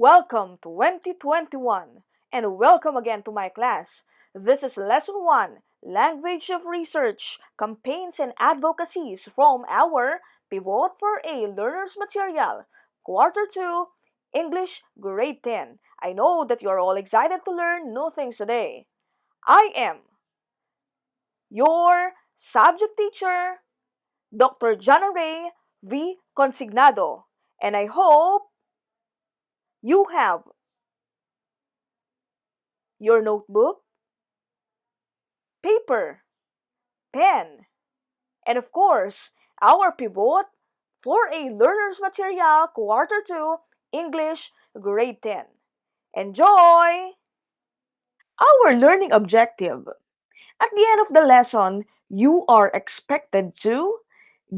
Welcome 2021 and welcome again to my class. This is Lesson 1, Language of Research, Campaigns and Advocacies from our Pivot for a Learner's Material, Quarter 2, English Grade 10. I know that you're all excited to learn new things today. I am your subject teacher, Dr. Jan-Ann-Rey V. Consignado, and I hope you have your notebook, paper, pen, and of course, our pivot for a learner's material quarter 2 English grade 10. Enjoy! Our learning objective. At the end of the lesson, you are expected to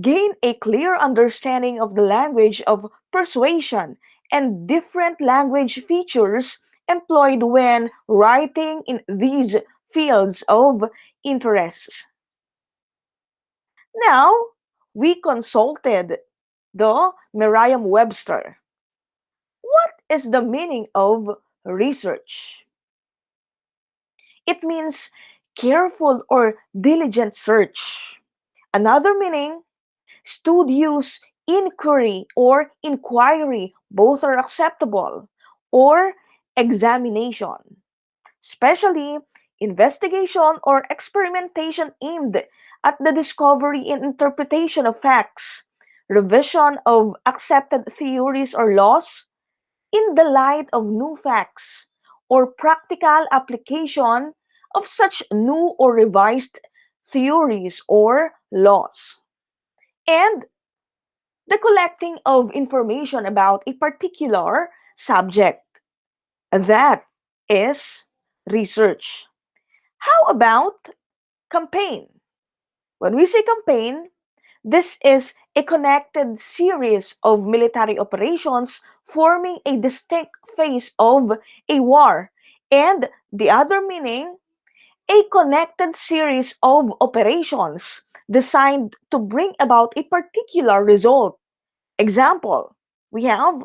gain a clear understanding of the language of persuasion and different language features employed when writing in these fields of interest. Now, we consulted the Merriam-Webster. What is the meaning of research? It means careful or diligent search. Another meaning, studious inquiry or inquiry, both are acceptable, or examination, especially investigation or experimentation aimed at the discovery and interpretation of facts, revision of accepted theories or laws in the light of new facts, or practical application of such new or revised theories or laws, and the collecting of information about a particular subject. That is research. How about campaign? When we say campaign, this is a connected series of military operations forming a distinct phase of a war. And the other meaning, a connected series of operations designed to bring about a particular result. Example, we have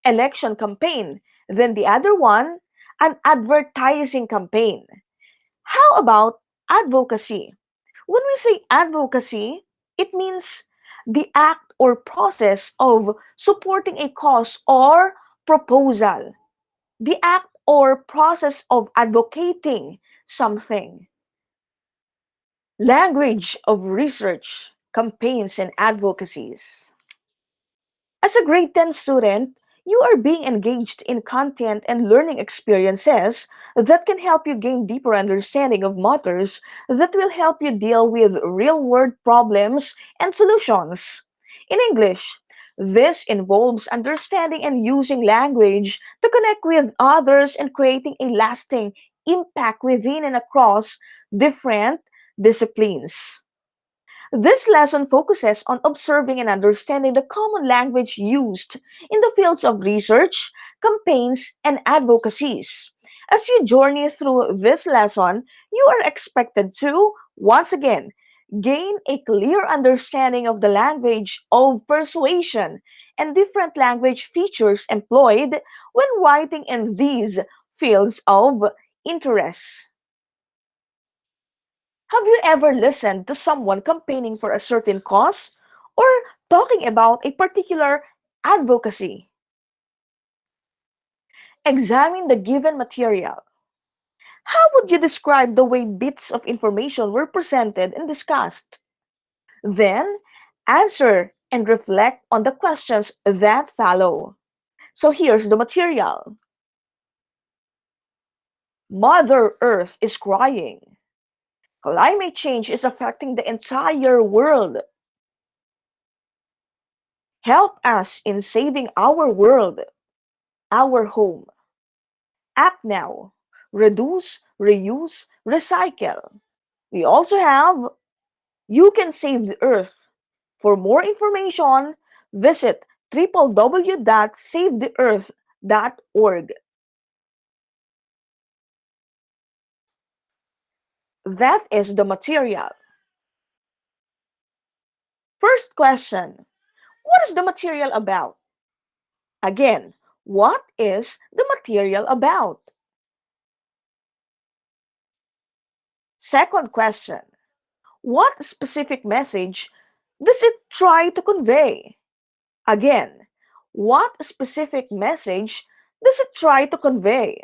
election campaign, then the other one, an advertising campaign. How about advocacy? When we say advocacy, it means the act or process of supporting a cause or proposal. The act or process of advocating something. Language of research, campaigns, and advocacies. As a grade 10 student, you are being engaged in content and learning experiences that can help you gain deeper understanding of matters that will help you deal with real-world problems and solutions. In English, this involves understanding and using language to connect with others and creating a lasting impact within and across different disciplines. This lesson focuses on observing and understanding the common language used in the fields of research, campaigns, and advocacies. As you journey through this lesson, you are expected to, once again, gain a clear understanding of the language of persuasion and different language features employed when writing in these fields of interest. Have you ever listened to someone campaigning for a certain cause or talking about a particular advocacy? Examine the given material. How would you describe the way bits of information were presented and discussed? Then, answer and reflect on the questions that follow. So here's the material. Mother Earth is crying. Climate change is affecting the entire world. Help us in saving our world, our home. Act now. Reduce, reuse, recycle. We also have You Can Save the Earth. For more information, visit www.savetheearth.org. That is the material. First question, what is the material about? Again, What is the material about? Second question. What specific message does it try to convey? Again, what specific message does it try to convey?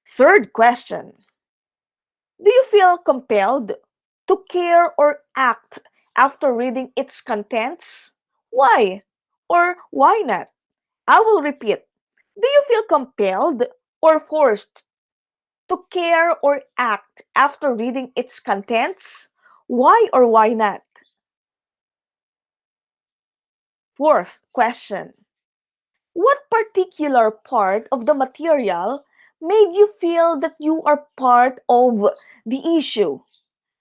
Third question. Do you feel compelled to care or act after reading its contents? Why? Or why not? I will repeat. Do you feel compelled or forced to care or act after reading its contents? Why or why not? Fourth question. What particular part of the material made you feel that you are part of the issue?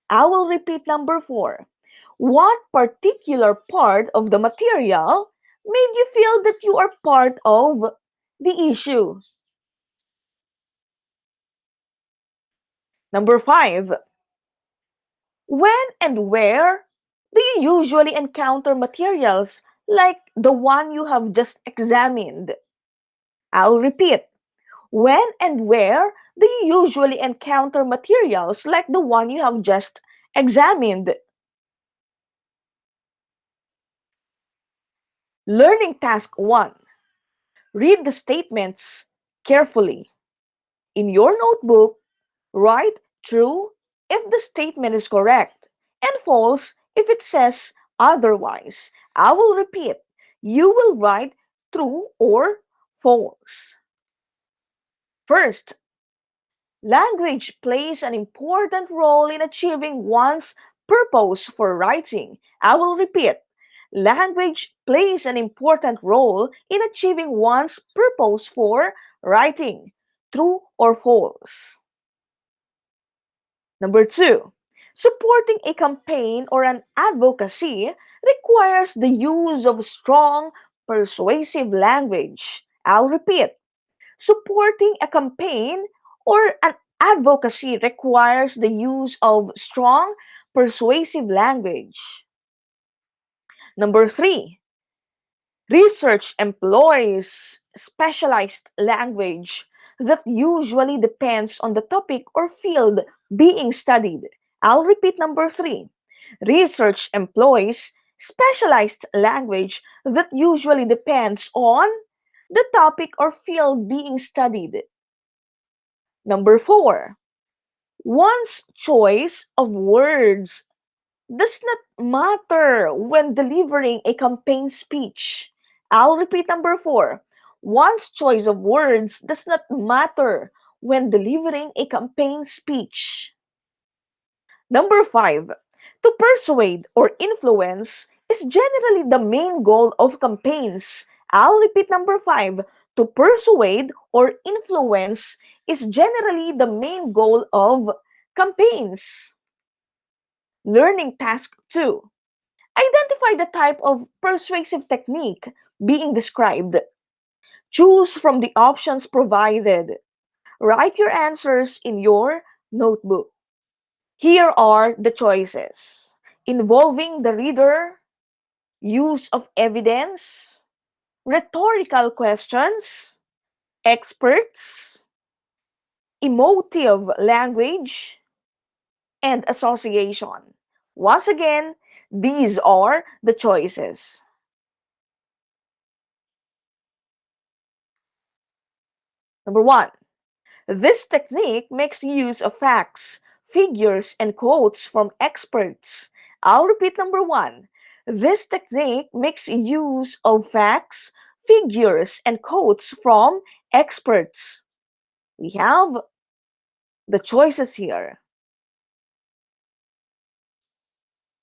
I will repeat number four. What particular part of the material made you feel that you are part of the issue? Number five. When and where do you usually encounter materials like the one you have just examined? I'll repeat. When and where do you usually encounter materials like the one you have just examined? Learning task 1. Read the statements carefully. In your notebook, write true if the statement is correct and false if it says otherwise. I will repeat. You will write true or false. First, language plays an important role in achieving one's purpose for writing. I will repeat. Language plays an important role in achieving one's purpose for writing. True or false? Number two, supporting a campaign or an advocacy requires the use of strong, persuasive language. I'll repeat. Supporting a campaign or an advocacy requires the use of strong, persuasive language. Number three, research employs specialized language that usually depends on the topic or field being studied. I'll repeat number three. Research employs specialized language that usually depends on the topic or field being studied. Number four, one's choice of words does not matter when delivering a campaign speech. I'll repeat number four. One's choice of words does not matter when delivering a campaign speech. Number five, to persuade or influence is generally the main goal of campaigns. I'll repeat number five. To persuade or influence is generally the main goal of campaigns. Learning task 2. Identify the type of persuasive technique being described. Choose from the options provided. Write your answers in your notebook. Here are the choices: involving the reader, use of evidence, rhetorical questions, experts, emotive language, and association. Once again, these are the choices. Number one, this technique makes use of facts, figures, and quotes from experts. I'll repeat number one. This technique makes use of facts, figures, and quotes from experts. We have the choices here.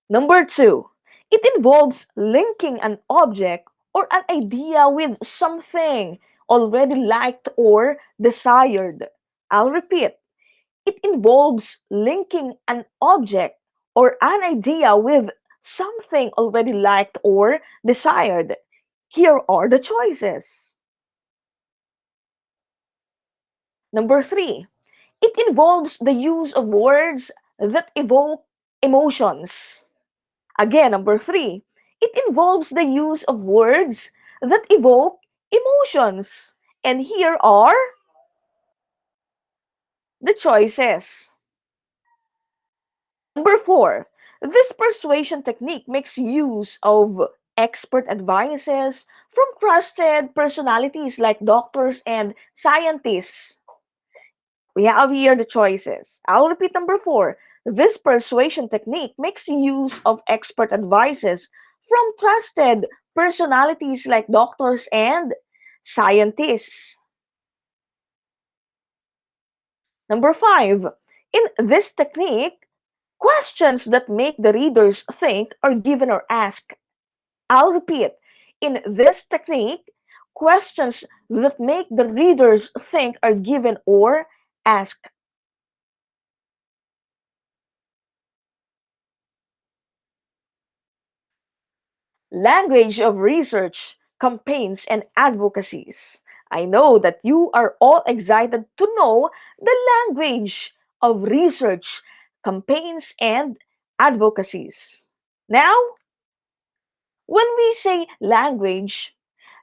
Number two, it involves linking an object or an idea with something already liked or desired. I'll repeat. It involves linking an object or an idea with something already liked or desired. Here are the choices. Number three, it involves the use of words that evoke emotions. Again, number three, It involves the use of words that evoke emotions. And here are the choices. Number four, this persuasion technique makes use of expert advices from trusted personalities like doctors and scientists. We have here the choices. I'll repeat number four. This persuasion technique makes use of expert advices from trusted personalities like doctors and scientists. Number five. In this technique, questions that make the readers think are given or asked. I'll repeat. In this technique, questions that make the readers think are given or asked. Language of research, campaigns, and advocacies. I know that you are all excited to know the language of research, campaigns, and advocacies. Now, when we say language,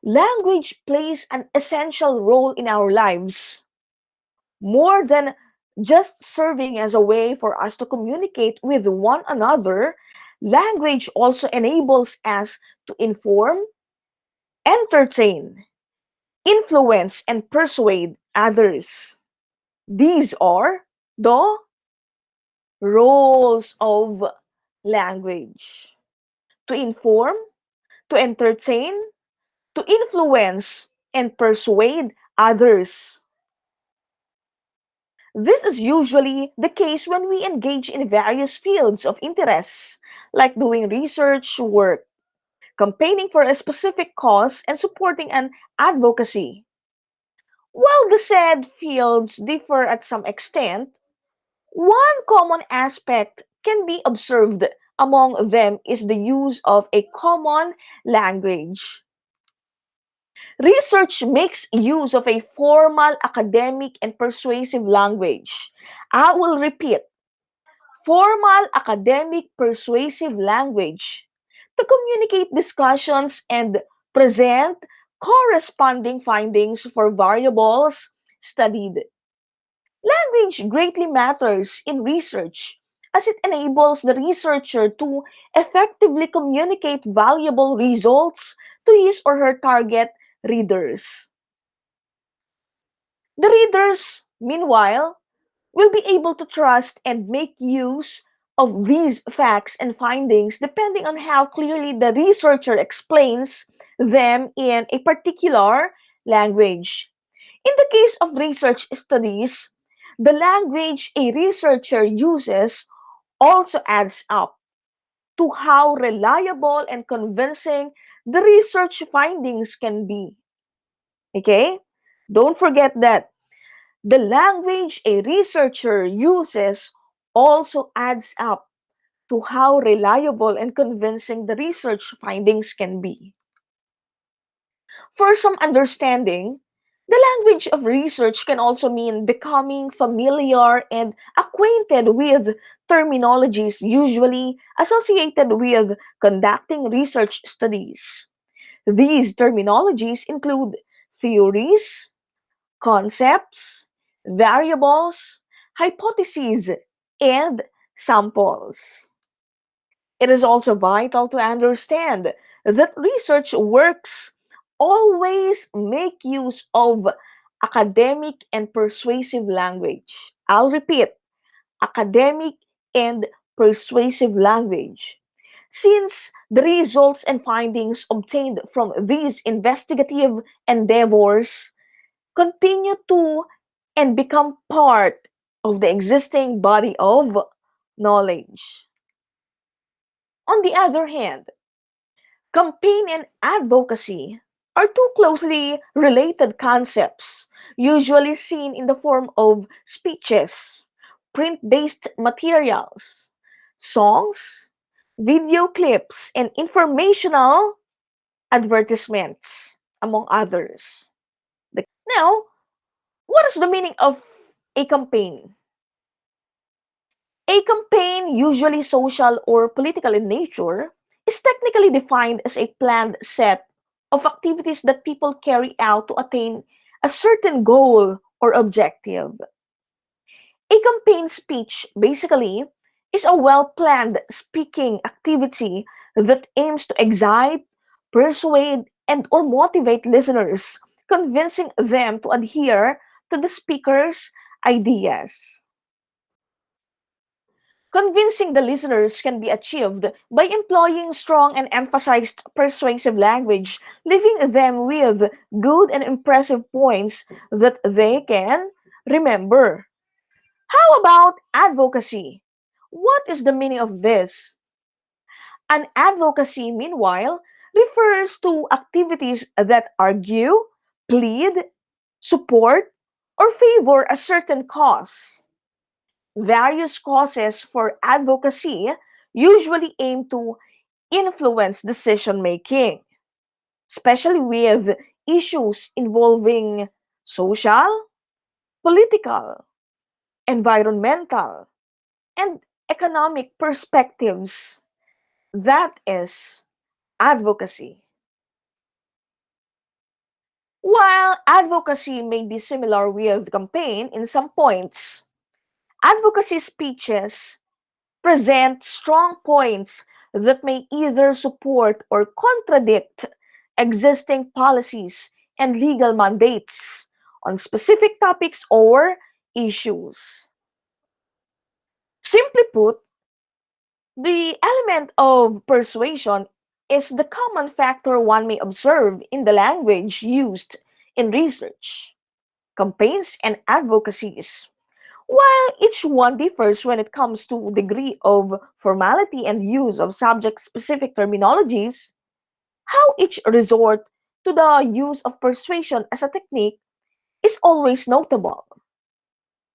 language plays an essential role in our lives. More than just serving as a way for us to communicate with one another, language also enables us to inform, entertain, influence, and persuade others. These are the roles of language: to inform, to entertain, to influence, and persuade others. This is usually the case when we engage in various fields of interest, like doing research work, campaigning for a specific cause, and supporting an advocacy. While the said fields differ at some extent, one common aspect can be observed among them is the use of a common language. Research makes use of a formal, academic, and persuasive language. I will repeat: formal, academic, persuasive language to communicate discussions and present corresponding findings for variables studied. Language greatly matters in research as it enables the researcher to effectively communicate valuable results to his or her target readers. The readers, meanwhile, will be able to trust and make use of these facts and findings depending on how clearly the researcher explains them in a particular language. In the case of research studies, the language a researcher uses also adds up to how reliable and convincing the research findings can be. Okay? Don't forget that the language a researcher uses also adds up to how reliable and convincing the research findings can be. For some understanding, the language of research can also mean becoming familiar and acquainted with terminologies usually associated with conducting research studies. These terminologies include theories, concepts, variables, hypotheses, and samples. It is also vital to understand that research works always make use of academic and persuasive language. I'll repeat: academic and persuasive language. Since the results and findings obtained from these investigative endeavors continue to and become part of the existing body of knowledge. On the other hand, campaign and advocacy are two closely related concepts, usually seen in the form of speeches, print based materials, songs, video clips, and informational advertisements, among others. Now, what is the meaning of a campaign? A campaign, usually social or political in nature, is technically defined as a planned set of activities that people carry out to attain a certain goal or objective. A campaign speech, basically, is a well planned speaking activity that aims to excite, persuade, and or motivate listeners, convincing them to adhere to the speaker's ideas. Convincing the listeners can be achieved by employing strong and emphasized persuasive language, leaving them with good and impressive points that they can remember. How about advocacy? What is the meaning of this? An advocacy, meanwhile, refers to activities that argue, plead, support, or favor a certain cause. Various causes for advocacy usually aim to influence decision making, especially with issues involving social, political, environmental, and economic perspectives. That is advocacy. While advocacy may be similar with campaign in some points, advocacy speeches present strong points that may either support or contradict existing policies and legal mandates on specific topics or issues. Simply put, the element of persuasion is the common factor one may observe in the language used in research, campaigns, and advocacies. While each one differs when it comes to degree of formality and use of subject-specific terminologies, how each resort to the use of persuasion as a technique is always notable.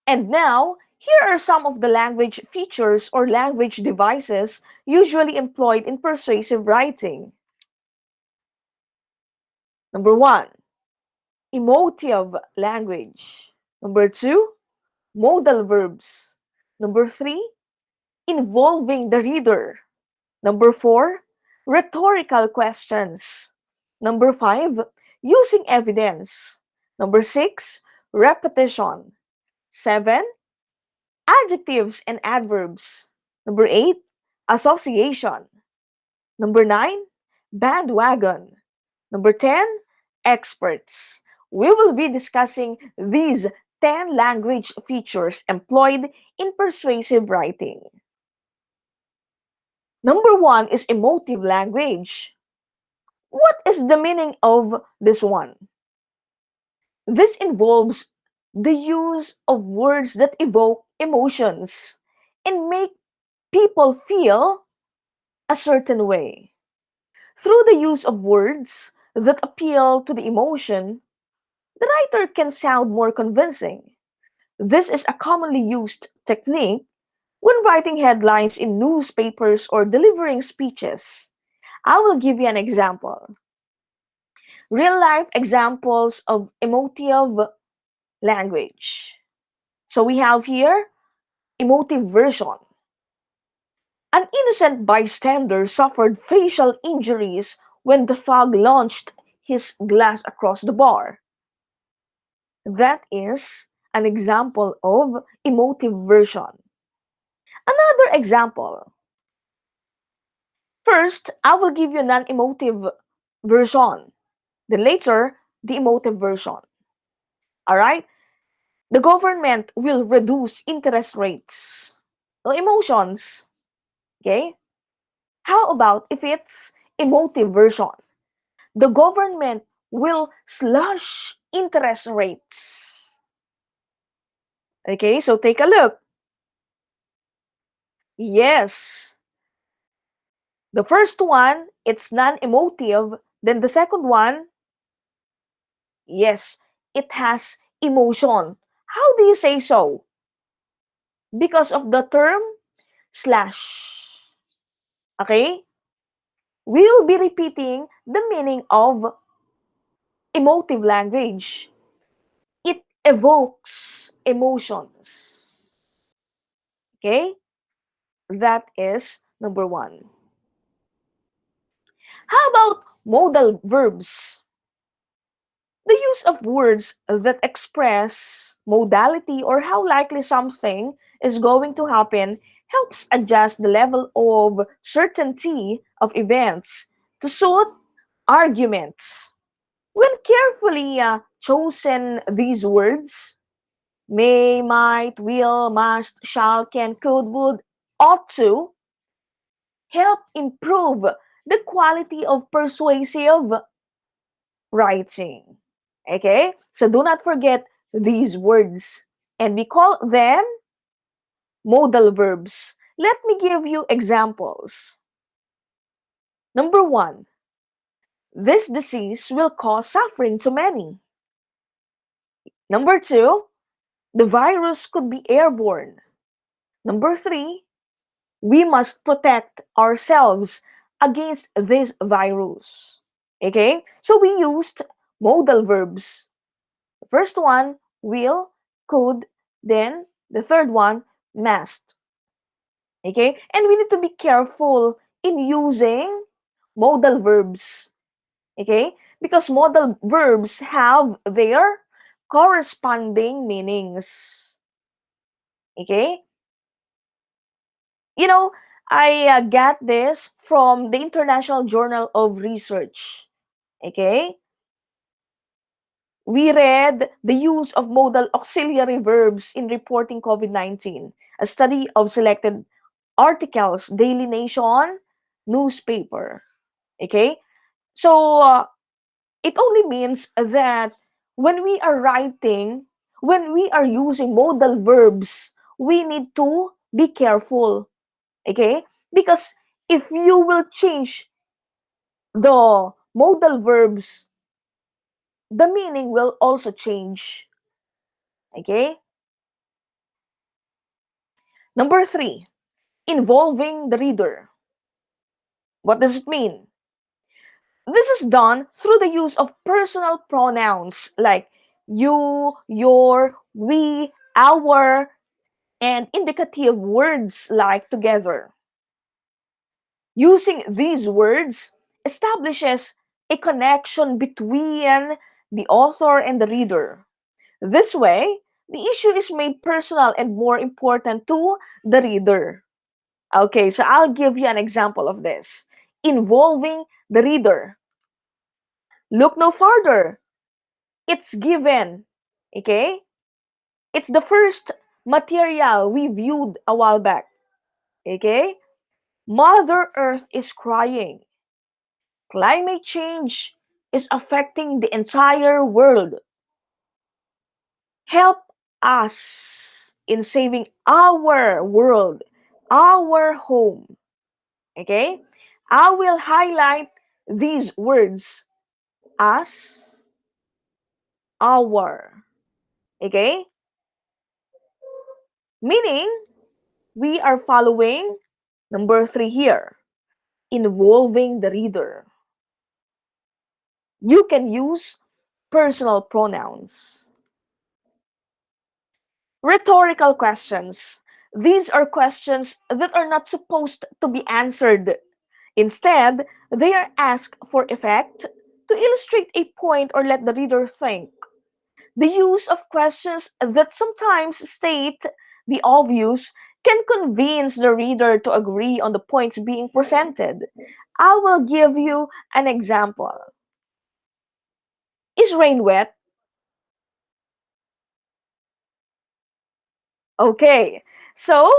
And now, here are some of the language features or language devices usually employed in persuasive writing. Number one, emotive language. Number two, modal verbs. Number three, involving the reader. Number four, rhetorical questions. Number five, using evidence. Number six, repetition. Seven, adjectives and adverbs. Number eight, association. Number nine, bandwagon. Number 10, experts. We will be discussing these 10 language features employed in persuasive writing. Number one is emotive language. What is the meaning of this one? This involves the use of words that evoke emotions and make people feel a certain way. Through the use of words that appeal to the emotion, the writer can sound more convincing. This is a commonly used technique when writing headlines in newspapers or delivering speeches. I will give you an example. Real life examples of emotive language. So we have here emotive version. An innocent bystander suffered facial injuries when the thug launched his glass across the bar. That is an example of emotive version. Another example. First, I will give you non emotive version. Then later, the emotive version. Alright? The government will reduce interest rates. So emotions. Okay? How about if it's emotive version? The government will slash interest rates. Okay, so take a look. Yes, the first one, it's non-emotive. Then the second one, yes, it has emotion. How do you say so? Because of the term slash. Okay? We will be repeating the meaning of emotive language. It evokes emotions. Okay? That is number one. How about modal verbs? The use of words that express modality or how likely something is going to happen helps adjust the level of certainty of events to suit arguments. When carefully chosen, these words may, might, will, must, shall, can, could, would, ought to help improve the quality of persuasive writing. Okay? So do not forget these words. And we call them modal verbs. Let me give you examples. Number one, this disease will cause suffering to many. Number two, the virus could be airborne. Number three, we must protect ourselves against this virus. Okay? So we used modal verbs. The first one, will, could, then the third one, must. Okay? And we need to be careful in using modal verbs. Okay? Because modal verbs have their corresponding meanings. Okay? You know, I got this from the International Journal of Research. Okay? We read the use of modal auxiliary verbs in reporting COVID-19, a study of selected articles, Daily Nation newspaper. Okay? So, it only means that when we are writing, when we are using modal verbs, we need to be careful. Okay? Because if you will change the modal verbs, the meaning will also change. Okay? Number three, involving the reader. What does it mean? This is done through the use of personal pronouns like you, your, we, our, and indicative words like together. Using these words establishes a connection between the author and the reader. This way, the issue is made personal and more important to the reader. Okay, so I'll give you an example of this. Involving the reader. Look no farther. It's given. Okay? It's the first material we viewed a while back. Okay? Mother Earth is crying. Climate change is affecting the entire world. Help us in saving our world, our home. Okay? I will highlight these words as our. Okay? Meaning, we are following number three here, involving the reader. You can use personal pronouns. Rhetorical questions. These are questions that are not supposed to be answered. Instead, they are asked for effect to illustrate a point or let the reader think. The use of questions that sometimes state the obvious can convince the reader to agree on the points being presented. I will give you an example. Is rain wet? Okay. So,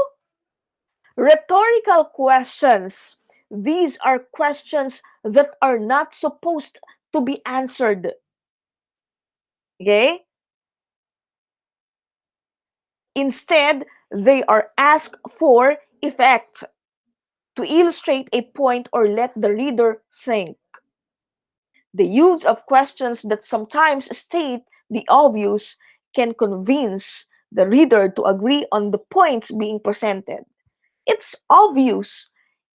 rhetorical questions. These are questions that are not supposed to be answered. Okay? Instead, they are asked for effect to illustrate a point or let the reader think. The use of questions that sometimes state the obvious can convince the reader to agree on the points being presented. It's obvious.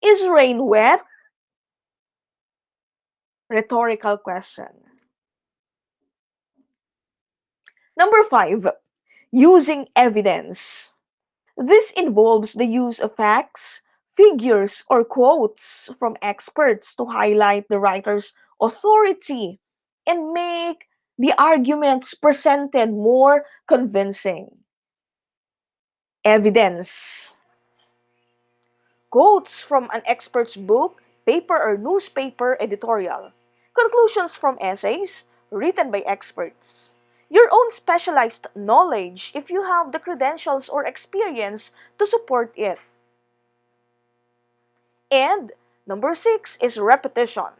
Is rain wet? Rhetorical question. Number five, using evidence. This involves the use of facts, figures or quotes from experts to highlight the writer's authority and make the arguments presented more convincing. Evidence. Quotes from an expert's book, paper, or newspaper editorial. Conclusions from essays written by experts. Your own specialized knowledge if you have the credentials or experience to support it. And number 6 is repetition.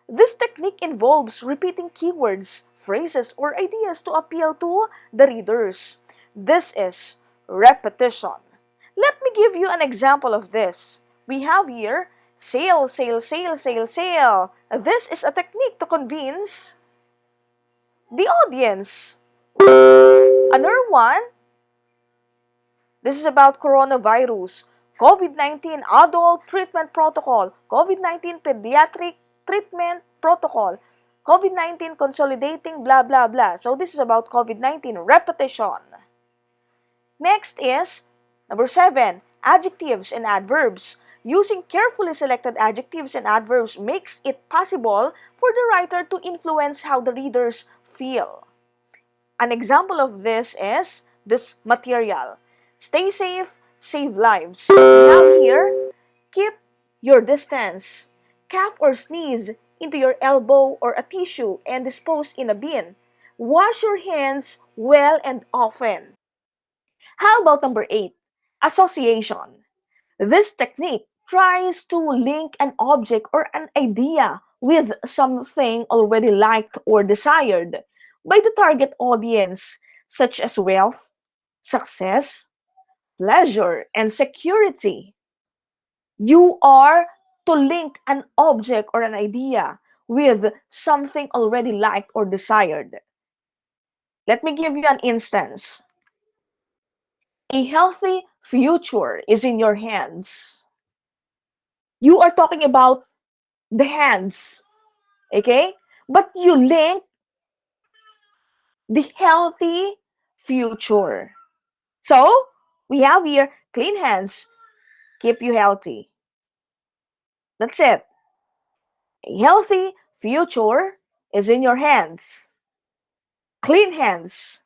This technique involves repeating keywords, phrases, or ideas to appeal to the readers. This is repetition. Let me give you an example of this. We have here sale, sale, sale, sale, sale. This is a technique to convince the audience. Another one, this is about coronavirus, COVID-19 adult treatment protocol, COVID-19 pediatric treatment protocol, COVID-19 consolidating blah blah blah. So this is about COVID-19 repetition. Next is number 7, adjectives and adverbs. Using carefully selected adjectives and adverbs makes it possible for the writer to influence how the readers feel. An example of this is this material. Stay safe, save lives. We have here, keep your distance. Cough or sneeze into your elbow or a tissue and dispose in a bin. Wash your hands well and often. How about number 8? Association. This technique tries to link an object or an idea with something already liked or desired by the target audience, such as wealth, success, pleasure, and security. You are to link an object or an idea with something already liked or desired. Let me give you an instance. A healthy future is in your hands. You are talking about the hands, okay? But you link the healthy future. So, we have here clean hands, keep you healthy. That's it. A healthy future is in your hands. Clean hands,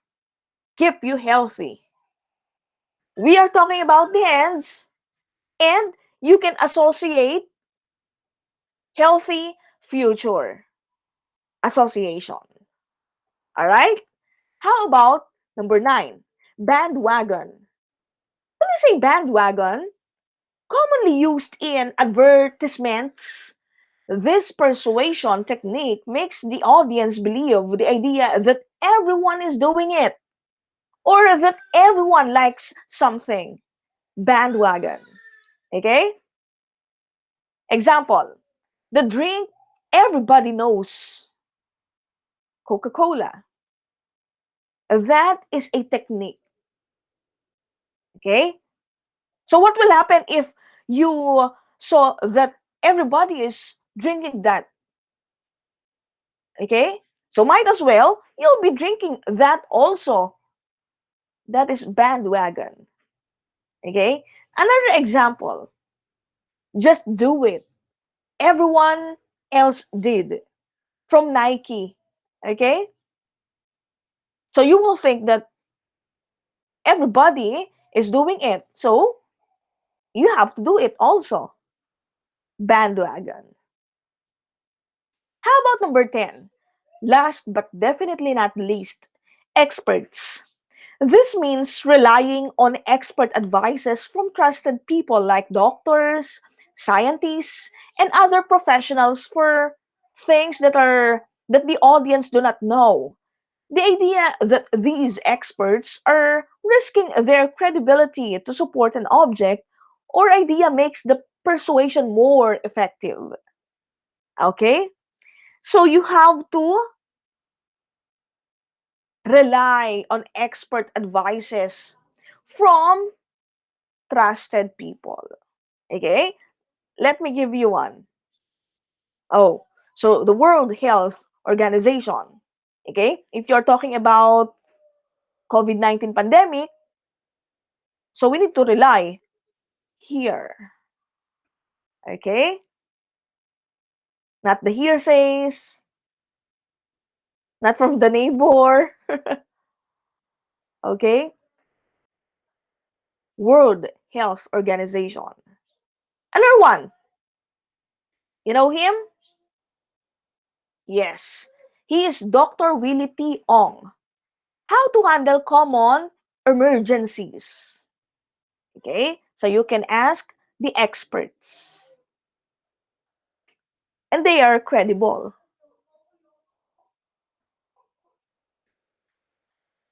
keep you healthy. We are talking about the hands, and you can associate healthy future association. All right? How about number 9, bandwagon? When we say bandwagon, commonly used in advertisements, this persuasion technique makes the audience believe the idea that everyone is doing it or that everyone likes something. Bandwagon. Okay? Example, the drink everybody knows, Coca-Cola. That is a technique. Okay? So what will happen if you saw that everybody is drinking that? Okay? So might as well you'll be drinking that also. That is bandwagon. Okay? Another example. Just do it. Everyone else did. From Nike. Okay? So you will think that everybody is doing it. So you have to do it also. Bandwagon. How about number 10? Last but definitely not least, experts. This means relying on expert advices from trusted people like doctors, scientists, and other professionals for things that the audience do not know. The idea that these experts are risking their credibility to support an object or idea makes the persuasion more effective. Okay? So you have to rely on expert advices from trusted people. Okay? Let me give you one. Oh, so the World Health Organization. Okay? If you're talking about COVID-19 pandemic, so we need to rely here. Okay? Not the hearsays, not from the neighbor. Okay? World Health Organization. Another one. You know him? Yes. He is Dr. Willie T. Ong. How to handle common emergencies. Okay? So you can ask the experts. And they are credible.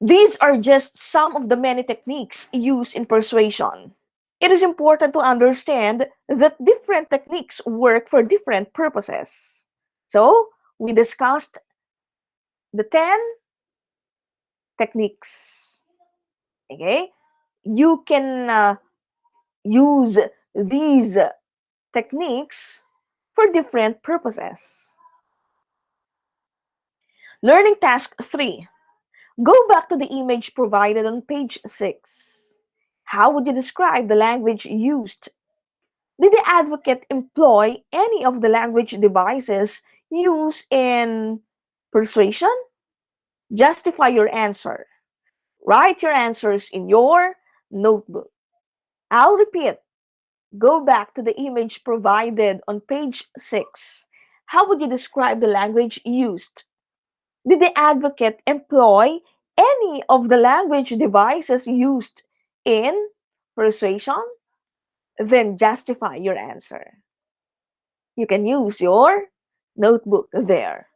These are just some of the many techniques used in persuasion. It is important to understand that different techniques work for different purposes. So, we discussed the 10 techniques. Okay? You can use these techniques for different purposes. Learning task 3. Go back to the image provided on page 6. How would you describe the language used? Did the advocate employ any of the language devices used in persuasion? Justify your answer. Write your answers in your notebook. I'll repeat. Go back to the image provided on page 6. How would you describe the language used? Did the advocate employ any of the language devices used in persuasion? Then justify your answer. You can use your notebook there.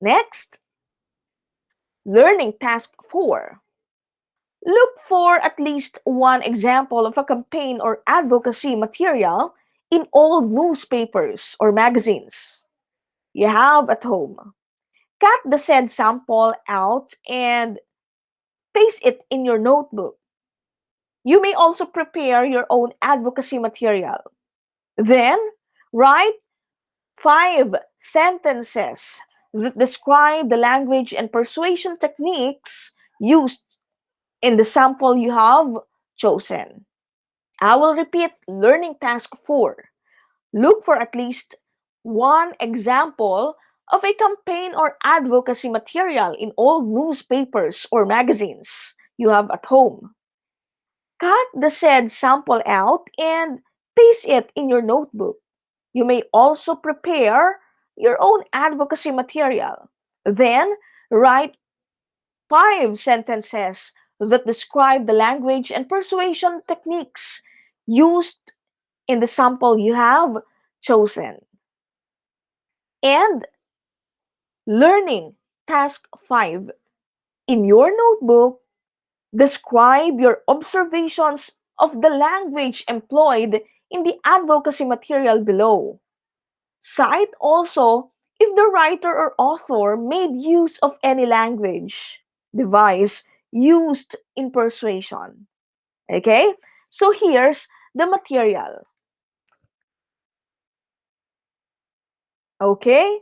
Next, learning task 4. Look for at least one example of a campaign or advocacy material in old newspapers or magazines you have at home. Cut the said sample out and paste it in your notebook. You may also prepare your own advocacy material. Then, write 5 sentences that describe the language and persuasion techniques used in the sample you have chosen. I will repeat learning task 4. Look for at least one example of a campaign or advocacy material in old newspapers or magazines you have at home. Cut the said sample out and paste it in your notebook. You may also prepare your own advocacy material. Then, write 5 sentences that describe the language and persuasion techniques used in the sample you have chosen. And learning task 5. In your notebook, describe your observations of the language employed in the advocacy material below. Cite also if the writer or author made use of any language device used in persuasion. Okay? So here's the material. Okay?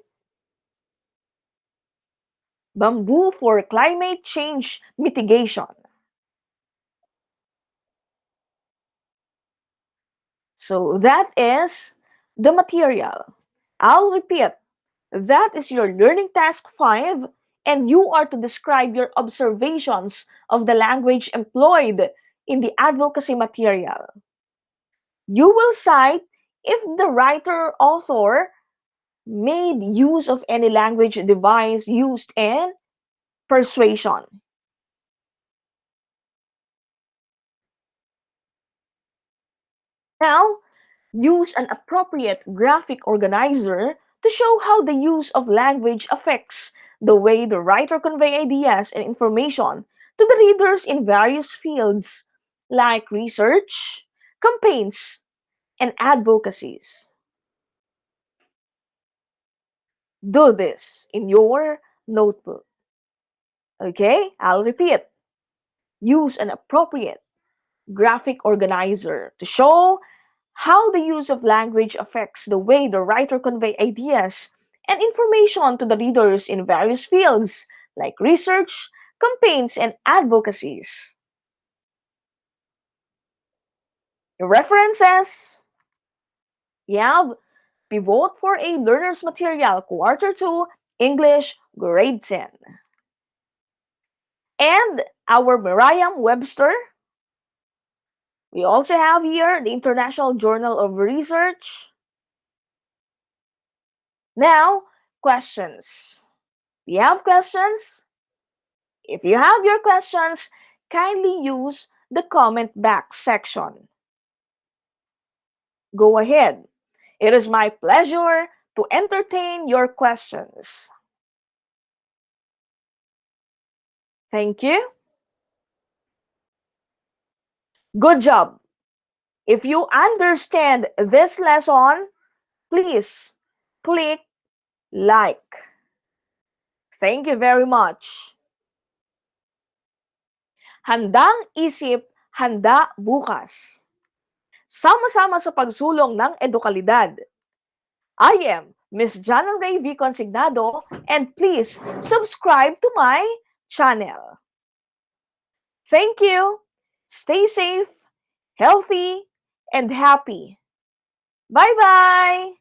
Bamboo for climate change mitigation. So that is the material. I'll repeat. That is your learning task 5, and you are to describe your observations of the language employed in the advocacy material. You will cite if the writer or author made use of any language device used in persuasion. Now, use an appropriate graphic organizer to show how the use of language affects the way the writer convey ideas and information to the readers in various fields like research, campaigns, and advocacies. Do this in your notebook. Okay, I'll repeat. Use an appropriate graphic organizer to show how the use of language affects the way the writer convey ideas and information to the readers in various fields like research, campaigns, and advocacies. References. We have Pivot for a Learner's Material, Quarter 2, English, Grade 10. And our Merriam-Webster. We also have here the International Journal of Research. Now, questions. Do you have questions? If you have your questions, kindly use the comment back section. Go ahead. It is my pleasure to entertain your questions. Thank you. Good job. If you understand this lesson, please click like. Thank you very much. Handang isip, handa bukas. Sama-sama sa pagsulong ng edukalidad. I am Miss Jan-Ann-Rey V. Consignado, and please subscribe to my channel. Thank you. Stay safe, healthy, and happy. Bye-bye.